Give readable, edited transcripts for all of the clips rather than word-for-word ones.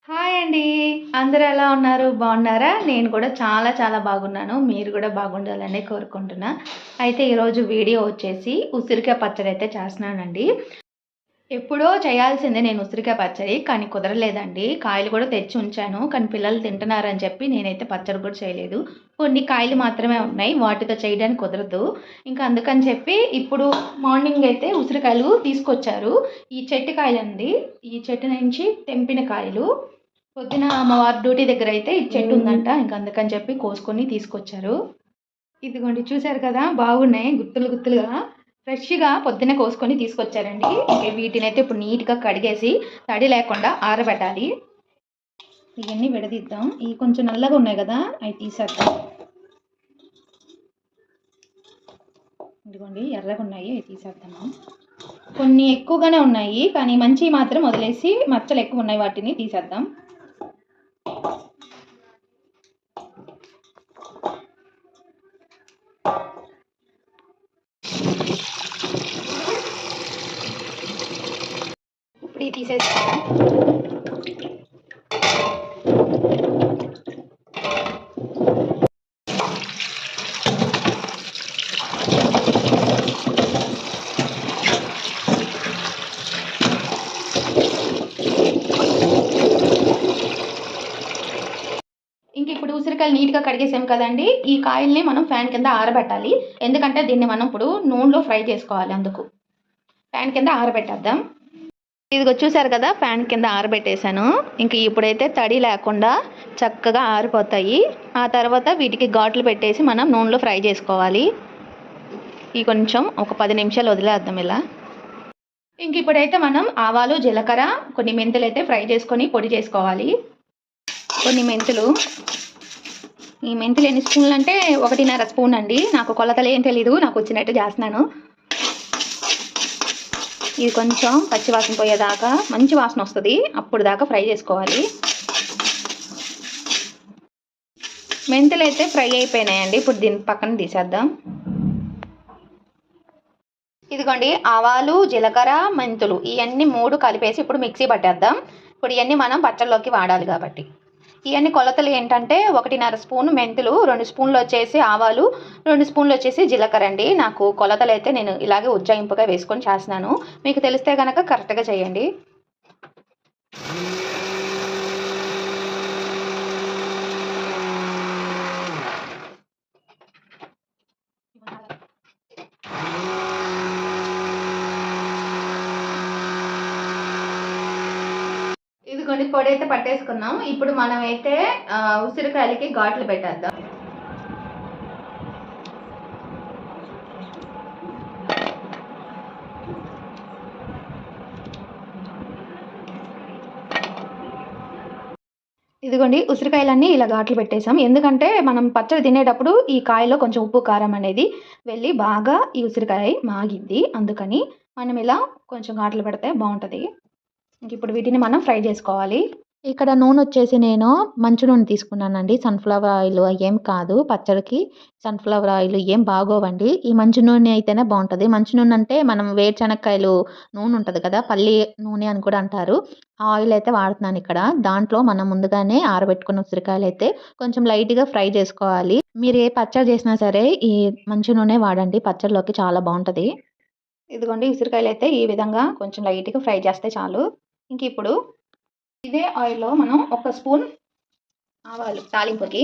Hi అండి. అందరూ ఎలా ఉన్నారు? బాగున్నారా? నేను కూడా చాలా చాలా బాగున్నాను. మీరు కూడా బాగుండాలనే కోరుకుంటున్నా. అయితే ఈరోజు వీడియో వచ్చేసి ఉసిరికాయ పచ్చడి అయితే చేస్తున్నానండి. ఎప్పుడో చేయాల్సిందే నేను ఉసిరికాయ పచ్చడి. కానీ కుదరలేదండి. కాయలు కూడా తెచ్చి ఉంచాను. కానీ పిల్లలు తింటున్నారని చెప్పి నేనైతే పచ్చడి కూడా చేయలేదు. కొన్ని కాయలు మాత్రమే ఉన్నాయి. వాటితో చేయడానికి కుదరదు. ఇంకా అందుకని చెప్పి ఇప్పుడు మార్నింగ్ అయితే ఉసిరికాయలు తీసుకొచ్చారు. ఈ చెట్టు కాయలండి. ఈ చెట్టు నుంచి తెంపిన కాయలు. పొద్దున మా వారు డ్యూటీ దగ్గర అయితే ఈ చెట్టు ఉందంట. ఇంక అందుకని చెప్పి కోసుకొని తీసుకొచ్చారు. ఇదిగోండి చూసారు కదా! బాగున్నాయి గుత్తులు గుత్తులుగా. ఫ్రెష్‌గా పొద్దున్నే కోసుకొని తీసుకొచ్చారండి. ఇంక వీటినైతే ఇప్పుడు నీట్‌గా కడిగేసి తడి లేకుండా ఆరబెట్టాలి. ఇవన్నీ విడదీద్దాం. ఇవి కొంచెం నల్లగా ఉన్నాయి కదా! అవి తీసేద్దాం. ఇదిగోండి ఎర్రగున్నాయి. అవి తీసేద్దాము. కొన్ని ఎక్కువగానే ఉన్నాయి. కానీ మంచివి మాత్రం వదిలేసి మచ్చలు ఎక్కువ ఉన్నాయి వాటిని తీసేద్దాం. ఇప్పుడు ఇవి తీసేస్తాము. ఇంక ఇప్పుడు ఉసిరికాయలు నీట్‌గా కడిగేసాం కదండీ! ఈ కాయల్ని మనం ఫ్యాన్ కింద ఆరబెట్టాలి. ఎందుకంటే దీన్ని మనం ఇప్పుడు నూనెలో ఫ్రై చేసుకోవాలి అందుకు. ఫ్యాన్ కింద ఆరబెట్టేద్దాం. ఇదిగో చూసారు కదా! ఫ్యాన్ కింద ఆరబెట్టేసాను. ఇంక ఇప్పుడైతే తడి లేకుండా చక్కగా ఆరిపోతాయి. ఆ తర్వాత వీటికి ఘాట్లు పెట్టేసి మనం నూనెలో ఫ్రై చేసుకోవాలి. ఇవి కొంచెం ఒక 10 నిమిషాలు వదిలేద్దాం ఇలా. ఇంక ఇప్పుడైతే మనం ఆవాలు, జీలకర్ర, కొన్ని మెంతులైతే ఫ్రై చేసుకొని పొడి చేసుకోవాలి. కొన్ని మెంతులు. ఈ మెంతులు ఎన్ని స్పూన్లు అంటే 1.5 స్పూన్ అండి. నాకు కొలతలు ఏం తెలీదు. నాకు వచ్చినట్టు చేస్తున్నాను. ఇది కొంచెం పచ్చి వాసన పోయేదాకా మంచి వాసన వస్తుంది. అప్పుడు దాకా ఫ్రై చేసుకోవాలి. మెంతులు అయితే ఫ్రై అయిపోయినాయండి. ఇప్పుడు దీన్ని పక్కన తీసేద్దాం. ఇదిగోండి ఆవాలు, జీలకర్ర, మెంతులు ఇవన్నీ 3 కలిపేసి ఇప్పుడు మిక్సీ పట్టేద్దాం. ఇప్పుడు ఇవన్నీ మనం పచ్చళ్ళలోకి వాడాలి కాబట్టి. ఇవన్నీ కొలతలు ఏంటంటే 1.5 స్పూన్ మెంతులు, 2 స్పూన్లు వచ్చేసి ఆవాలు, 2 స్పూన్లు వచ్చేసి జీలకర్ర అండి. నాకు కొలతలు అయితే నేను ఇలాగే ఉజ్జాయింపుగా వేసుకొని చేస్తున్నాను. మీకు తెలిస్తే కనుక కరెక్ట్గా చేయండి. ఇదిగోండి పొడి అయితే పట్టేసుకున్నాం. ఇప్పుడు మనం అయితే ఉసిరికాయలకి ఘాట్లు పెట్టేద్దాం. ఇదిగోండి ఉసిరికాయలన్నీ ఇలా ఘాట్లు పెట్టేసాం. ఎందుకంటే మనం పచ్చడి తినేటప్పుడు ఈ కాయలో కొంచెం ఉప్పు, కారం అనేది వెళ్ళి బాగా ఈ ఉసిరికాయ మాగిద్ది. అందుకని మనం ఇలా కొంచెం ఘాట్లు పెడితే బాగుంటుంది. ఇంక ఇప్పుడు వీటిని మనం ఫ్రై చేసుకోవాలి. ఇక్కడ నూనె వచ్చేసి నేను మంచి నూనె తీసుకున్నానండి. సన్‌ఫ్లవర్ ఆయిల్ అయ్యేం కాదు. పచ్చడికి సన్‌ఫ్లవర్ ఆయిల్ ఏం బాగోవండి. ఈ మంచి నూనె అయితేనే బాగుంటది. మంచి నూనె అంటే మనం వేరుశనక్కాయలు నూనె ఉంటది కదా! పల్లి నూనె అని కూడా అంటారు. ఆ ఆయిల్ అయితే వాడుతున్నాను ఇక్కడ. దాంట్లో మనం ముందుగానే ఆరబెట్టుకున్న ఉసిరికాయలైతే కొంచెం లైట్‌గా ఫ్రై చేసుకోవాలి. మీరు ఏ పచ్చడి చేసినా సరే ఈ మంచి నూనె వాడండి. పచ్చడిలోకి చాలా బాగుంటది. ఇదిగోండి ఉసిరికాయలైతే ఈ విధంగా కొంచెం లైట్‌గా ఫ్రై చేస్తే చాలు. ఇంక ఇప్పుడు ఇదే ఆయిల్‌లో మనం ఒక స్పూన్ ఆవాలు తాలింపుకి,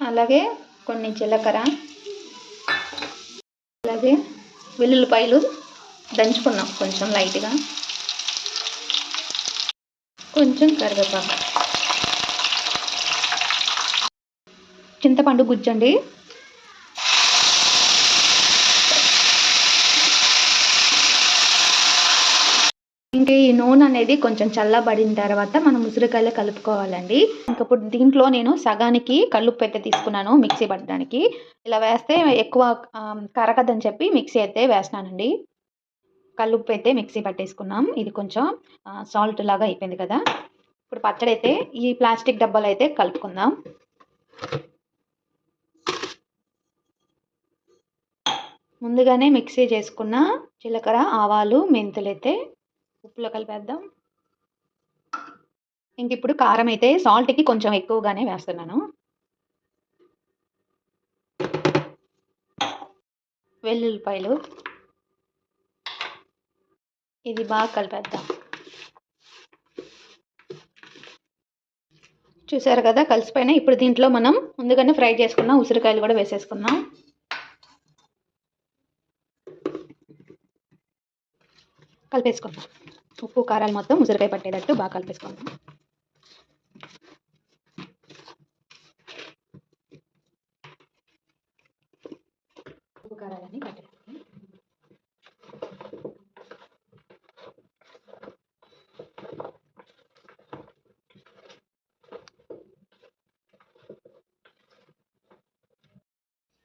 అలాగే కొన్ని జీలకర్ర, అలాగే వెల్లుల్లిపాయలు దంచుకున్నాం కొంచెం లైట్‌గా, కొంచెం కరివేపాకు, చింతపండు గుజ్జండి, ఇంకా ఈ నూనె అనేది కొంచెం చల్లబడిన తర్వాత మనం ఉసిరికాయలు కలుపుకోవాలండి. ఇంక ఇప్పుడు దీంట్లో నేను సగానికి కల్లుప్పు అయితే తీసుకున్నాను మిక్సీ పట్టడానికి. ఇలా వేస్తే ఎక్కువ కరగదని చెప్పి మిక్సీ అయితే వేస్తున్నానండి. కల్లుప్పు అయితే మిక్సీ పట్టేసుకున్నాం. ఇది కొంచెం సాల్ట్ లాగా అయిపోయింది కదా! ఇప్పుడు పచ్చడి అయితే ఈ ప్లాస్టిక్ డబ్బాలో అయితే కలుపుకుందాం. ముందుగానే మిక్సీ చేసుకున్న జీలకర్ర, ఆవాలు, మెంతులైతే ఉప్పులో కలిపేద్దాం. ఇంక ఇప్పుడు కారం అయితే సాల్ట్‌కి కొంచెం ఎక్కువగానే వేస్తున్నాను. వెల్లుల్లిపాయలు. ఇది బాగా కలిపేద్దాం. చూసారు కదా కలిసిపోయినాయి. ఇప్పుడు దీంట్లో మనం ముందుగానే ఫ్రై చేసుకున్న ఉసిరికాయలు కూడా వేసేసుకుందాం. కలిపేసుకుందాం. ఉప్పు కారాలు మొత్తం ఉసిరికాయ పట్టేటట్టు బాగా కలిపేసుకుందాం. ఉప్పు కారాలన్నీ పట్టేసుకుందాం.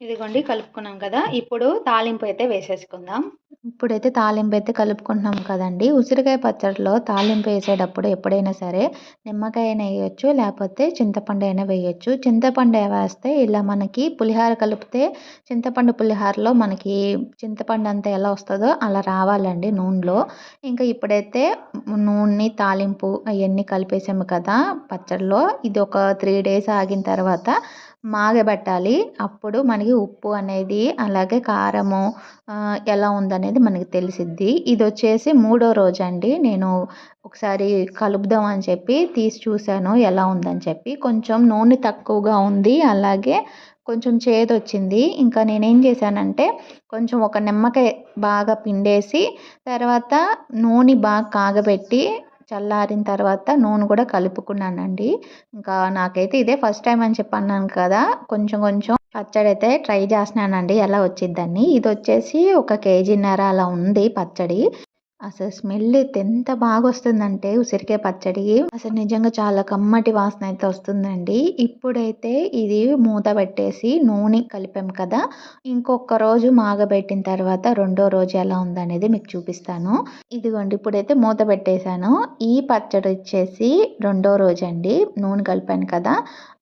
ఇదిగోండి కలుపుకున్నాం కదా! ఇప్పుడు తాలింపు అయితే వేసేసుకుందాం. ఇప్పుడైతే తాలింపు అయితే కలుపుకుంటున్నాం కదండీ! ఉసిరికాయ పచ్చడిలో తాలింపు వేసేటప్పుడు ఎప్పుడైనా సరే నిమ్మకాయ అయినా వేయొచ్చు, లేకపోతే చింతపండు అయినా వేయొచ్చు. చింతపండు వేస్తే ఇలా మనకి పులిహోర కలిపితే చింతపండు పులిహోరలో మనకి చింతపండు అంతా ఎలా వస్తుందో అలా రావాలండి నూనెలో. ఇంకా ఇప్పుడైతే నూనె, తాలింపు అవన్నీ కలిపేసాము కదా పచ్చడిలో. ఇది ఒక 3 డేస్ ఆగిన తర్వాత మాగబెట్టాలి. అప్పుడు మనకి ఉప్పు అనేది అలాగే కారము ఎలా ఉందనేది మనకి తెలిసిద్ది. ఇదొచ్చేసి మూడో రోజండి. నేను ఒకసారి కలుపుదాం అని చెప్పి తీసి చూసాను ఎలా ఉందని చెప్పి. కొంచెం నూనె తక్కువగా ఉంది. అలాగే కొంచెం చేదొచ్చింది. ఇంకా నేనేం చేశానంటే కొంచెం ఒక నిమ్మకాయ బాగా పిండేసి తర్వాత నూనె బాగా కాగబెట్టి చల్లారిన తర్వాత నూనె కూడా కలుపుకున్నానండి. ఇంకా నాకైతే ఇదే ఫస్ట్ టైం అని చెప్పి అన్నాను కదా! కొంచెం కొంచెం పచ్చడి అయితే ట్రై చేస్తున్నానండి ఎలా వచ్చిద్దని. ఇదొచ్చేసి ఒక కేజీన్నర అలా ఉంది పచ్చడి. అసలు స్మెల్ అయితే ఎంత బాగొస్తుందంటే ఉసిరికాయ పచ్చడి అసలు నిజంగా చాలా కమ్మటి వాసన అయితే వస్తుందండి. ఇప్పుడైతే ఇది మూత పెట్టేసి నూనె కలిపాం కదా! ఇంకొక రోజు మాగబెట్టిన తర్వాత రెండో రోజు ఎలా ఉందనేది మీకు చూపిస్తాను. ఇదిగోండి ఇప్పుడైతే మూత పెట్టేశాను. ఈ పచ్చడి వచ్చేసి రెండో రోజండి. నూనె కలిపాను కదా!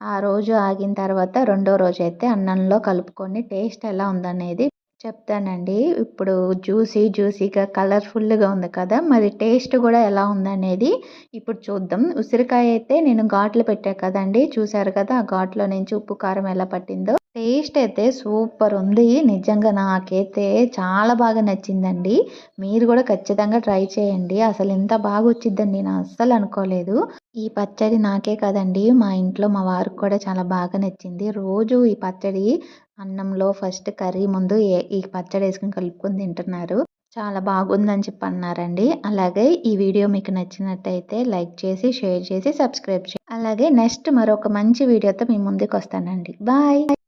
ఆ రోజు ఆగిన తర్వాత రెండో రోజైతే అన్నంలో కలుపుకొని టేస్ట్ ఎలా ఉందనేది చెప్తానండి. ఇప్పుడు జ్యూసీగా కలర్‌ఫుల్‌గా ఉంది కదా! మరి టేస్ట్ కూడా ఎలా ఉందనేది ఇప్పుడు చూద్దాం. ఉసిరికాయ అయితే నేను ఘాట్లు పెట్టా కదండీ! చూసారు కదా! ఆ ఘాట్లో నుంచి ఉప్పు, కారం ఎలా పట్టిందో. టేస్ట్ అయితే సూపర్ ఉంది. నిజంగా నాకైతే చాలా బాగా నచ్చిందండి. మీరు కూడా ఖచ్చితంగా ట్రై చేయండి. అసలు ఇంత బాగా వచ్చిద్దని నేను అస్సలు అనుకోలేదు. ఈ పచ్చడి నాకే కాదండి మా ఇంట్లో మా వారికి కూడా చాలా బాగా నచ్చింది. రోజు ఈ పచ్చడి అన్నంలో ఫస్ట్ కర్రీ ముందు ఈ పచ్చడి వేసుకొని కలుపుకొని తింటున్నారు. చాలా బాగుందని చెప్పి అన్నారండి. అలాగే ఈ వీడియో మీకు నచ్చినట్టయితే లైక్ చేసి, షేర్ చేసి, సబ్స్క్రైబ్ చేయండి. అలాగే నెక్స్ట్ మరొక మంచి వీడియోతో మీ ముందుకు వస్తానండి. బాయ్.